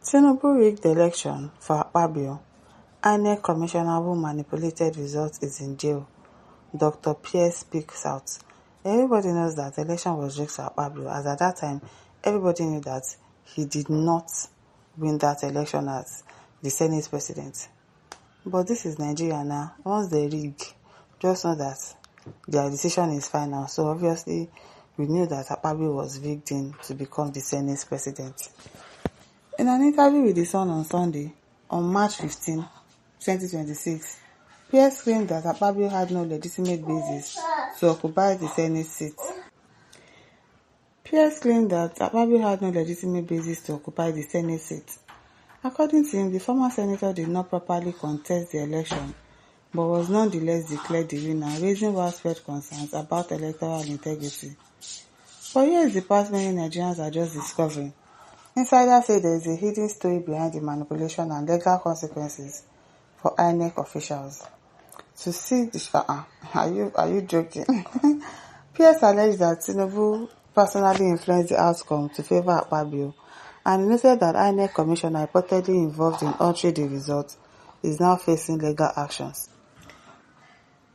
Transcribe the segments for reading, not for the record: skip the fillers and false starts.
Tinubu rigged the election for Akpabio. INEC commissioner who manipulated results is in jail. Dr. Pierce speaks out. Everybody knows that the election was rigged for Akpabio, as at that time, everybody knew that he did not win that election as the Senate president. But this is Nigeria now. Once they rig, just know that their decision is final. So obviously, we knew that Akpabio was rigged in to become the Senate president. In an interview with The Sun on Sunday, on March 15, 2026, Pierce claimed that Akpabio had no legitimate basis to occupy the Senate seat. According to him, the former senator did not properly contest the election, but was nonetheless declared the winner, raising widespread concerns about electoral integrity. For years, the past many Nigerians are just discovering. Insiders say there is a hidden story behind the manipulation and legal consequences for INEC officials. To see the are you joking? Pierce alleged that Tinubu personally influenced the outcome to favor Akpabio, and noted that INEC commissioner reportedly involved in altering the results is now facing legal actions.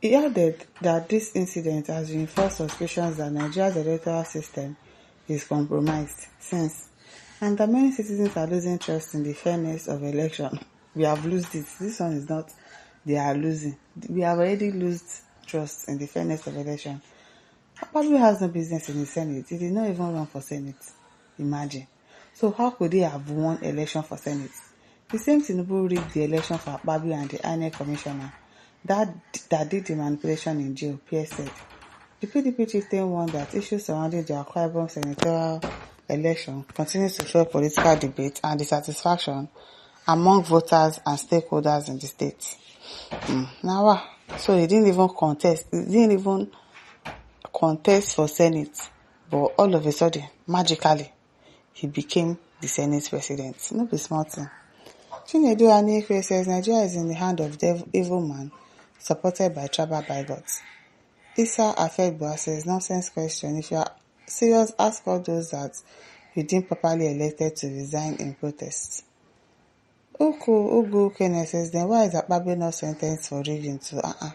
He added that this incident has reinforced suspicions that Nigeria's electoral system is compromised since, and that many citizens are losing trust in the fairness of election. We have lost it. This one is not they are losing. We have already lost trust in the fairness of election. Akpabio has no business in the Senate. He did not even run for Senate. Imagine. So how could he have won election for Senate? The same Tinubu rigged the election for Akpabio and the INEC commissioner that did the manipulation in jail, Pierce said. The PDP chieftain warned that issues surrounding the Akpabio senatorial election continues to fuel political debate and dissatisfaction among voters and stakeholders in the state. So he didn't even contest for Senate, but all of a sudden, magically, he became the Senate president. No be small thing. Chinedu Anekwe says Nigeria is in the hand of the evil man, supported by tribal bigots. Issa Affirms says, nonsense question. If you are serious, ask all those that you deem properly elected to resign in protest. Ugu Kenneth says, then why is Akpabio not sentenced for rigging to are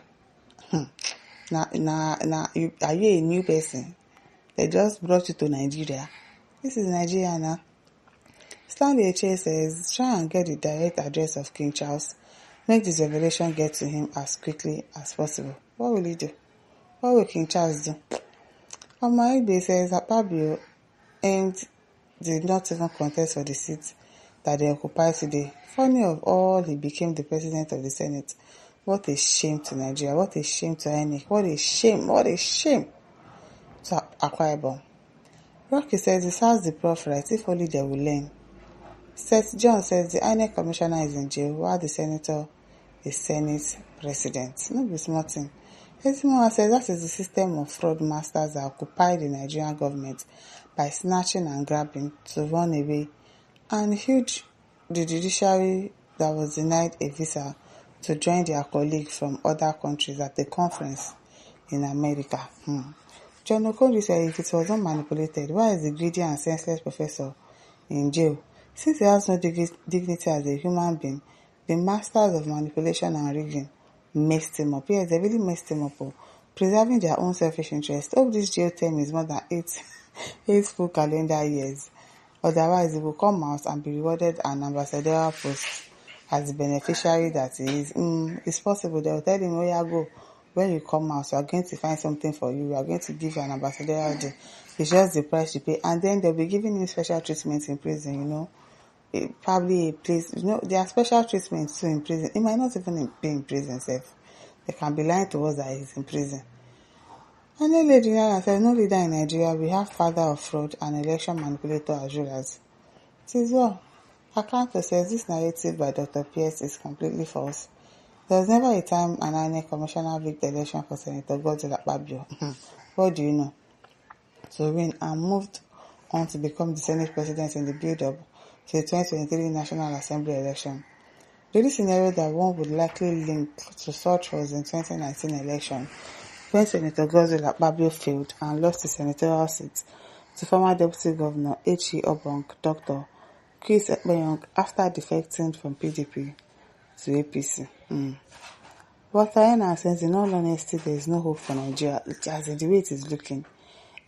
you a new person? They just brought you to Nigeria. This is Nigeria now. Stanley Eche says, try and get the direct address of King Charles. Make this revelation get to him as quickly as possible. What will he do? What will King Charles do? Omaibe says, Akpabio did not even contest for the seat that they occupy today. Funny of all, he became the president of the Senate. What a shame to Nigeria. What a shame to INEC. What a shame to Akpabio. Rocky says, it has the prof right, if only they will learn. Seth John says, the INEC commissioner is in jail while the senator is Senate president. No be small thing. Ezimoa says, that is the system of fraud masters that occupy the Nigerian government by snatching and grabbing to run away, and huge the judiciary that was denied a visa to join their colleagues from other countries at the conference in America. John Okondi said, if it was not manipulated, why is the greedy and senseless professor in jail? Since he has no dignity as a human being, the masters of manipulation and rigging messed him up. Yes, they really messed him up, preserving their own selfish interest. Hope this jail term is more than 8 full calendar years. Otherwise, he will come out and be rewarded an ambassadorial post as the beneficiary that he is. It's possible. They will tell him, oh yeah, go. When you come out, we are going to find something for you. We are going to give you an ambassadorial deal. It's just the price you pay. And then they'll be giving him special treatment in prison, probably a place, there are special treatments too in prison. He might not even be in prison safe. They can be lying to us that he's in prison. And then Lady Nana says, no leader in Nigeria, we have father of fraud and election manipulator as rulers. It is well. Akanto says this narrative by Dr. Pierce is completely false. There was never a time an INEC commissioner rigged the election for Senator Godswill Akpabio. What do you know? To win and moved on to become the Senate president in the build-up to the 2023 National Assembly election. The only scenario that one would likely link to such was in 2019 election, when Senator Godswill Akpabio failed and lost his senatorial seat to former Deputy Governor H.E. Obong, Dr. quits Akpabio after defecting from PDP to APC. But Diana says, in all honesty, there is no hope for Nigeria, as in the way it is looking,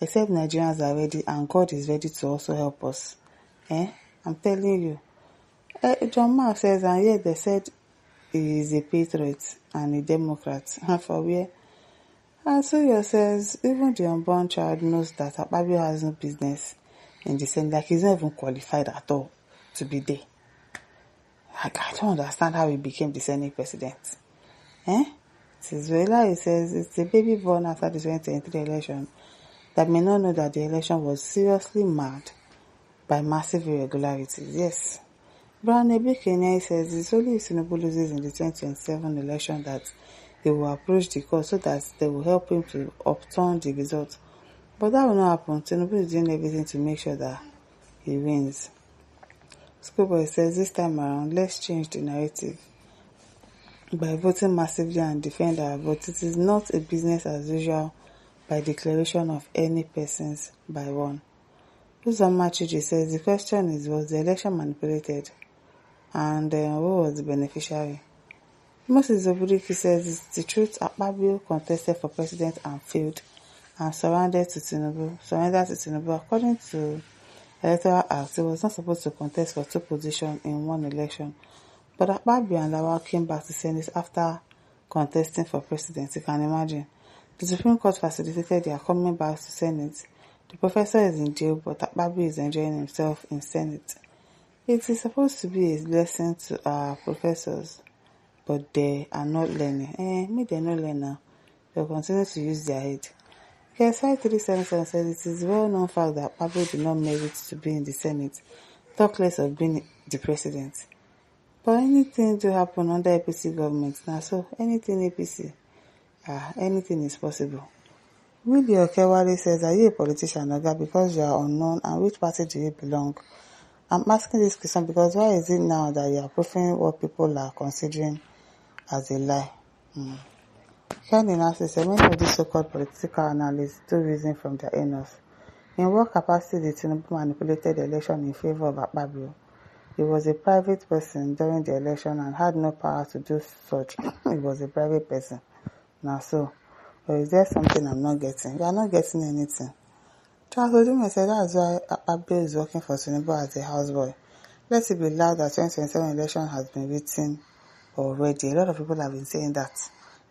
except Nigerians are ready and God is ready to also help us. I'm telling you. John Mark says, and yet they said he is a patriot and a Democrat. For where? And Suyo says, even the unborn child knows that Akpabio has no business in the Senate, like he's not even qualified at all to be there. Like, I don't understand how he became the Senate president. Venezuela, he says, it's a baby born after the 2023 election that may not know that the election was seriously marred by massive irregularities. Yes. Brown Kenya says it's only if Tinubu loses in the 2027 election that he will approach the court so that they will help him to upturn the result. But that will not happen. Tinubu is doing everything to make sure that he wins. Schoolboy says this time around, let's change the narrative by voting massively and defend our vote. It is not a business as usual by declaration of any persons by one. Uzoma Chiji says the question is, was the election manipulated? And who was the beneficiary? Moses Oburiki says it's the truth. Akpabio contested for president and failed and surrendered to Tinubu. According to Electoral Act, he was not supposed to contest for two positions in one election. But Akpabio and Lawal came back to Senate after contesting for president. You can imagine. The Supreme Court facilitated their coming back to Senate. The professor is in jail, but Akpabio is enjoying himself in Senate. It is supposed to be a lesson to our professors, but they are not learning. Maybe they not learn now. They'll continue to use their head. Yes, 5377 says it is a well-known fact that Akpabio did not merit to be in the Senate, talk less of being the president. But anything to happen under APC government now, so anything APC, anything is possible. Willie Okewale says, are you a politician, Oga, because you are unknown, and which party do you belong? I'm asking this question because why is it now that you are proving what people are considering as a lie? Ken says, many of these so-called political analysts do reason from their anus. In what capacity did Tinubu manipulated the election in favor of Akpabio? He was a private person during the election and had no power to do such. He was a private person. Now so, or is there something I'm not getting? You are not getting anything. Charles Odime said that's why Akpabio is working for Tinubu as a houseboy. Let it be loud that 2027 election has been written already. A lot of people have been saying that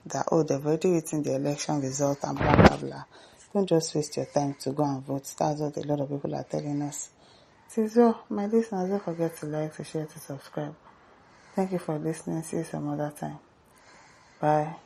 they've already written the election result and blah blah blah. Don't just waste your time to go and vote. That's what a lot of people are telling us. So, my listeners, don't forget to like, to share, to subscribe. Thank you for listening. See you some other time. Bye.